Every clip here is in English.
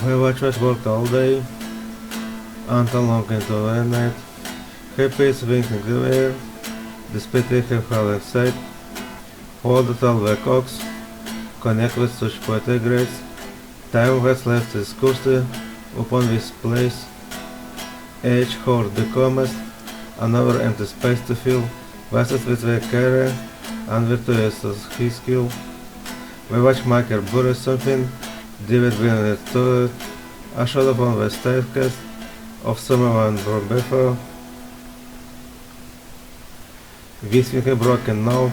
My watch was worked all day until long into the night. Happy is winking the air, despite we have held sight. Hold it all the cocks, connect with such poetic grace. Time has left its course upon this place. Age horse becometh another empty space to fill, vested with the care and virtuous of his skill. The watchmaker buries something, David bringing it to it, a shot upon the staircase of someone from before. This thing is broken now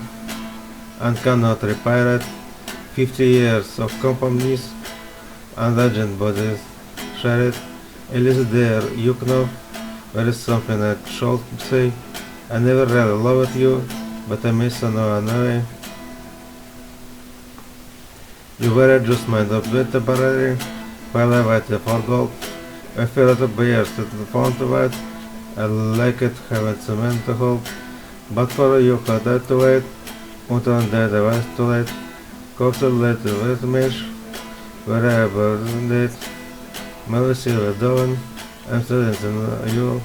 and cannot repair it. 50 years of companies and legend bodies share it. Elise there, you know, there is something I should say. I never really loved you, but I miss you now anyway. You were just mind of bit temporary, while I waited for gold. I feel it up years to the point of it. I like it having cement to hold, but for you had that to wait, until that I was too late. Cox a little with mesh, wherever it. Melissa was doing, I'm still in you.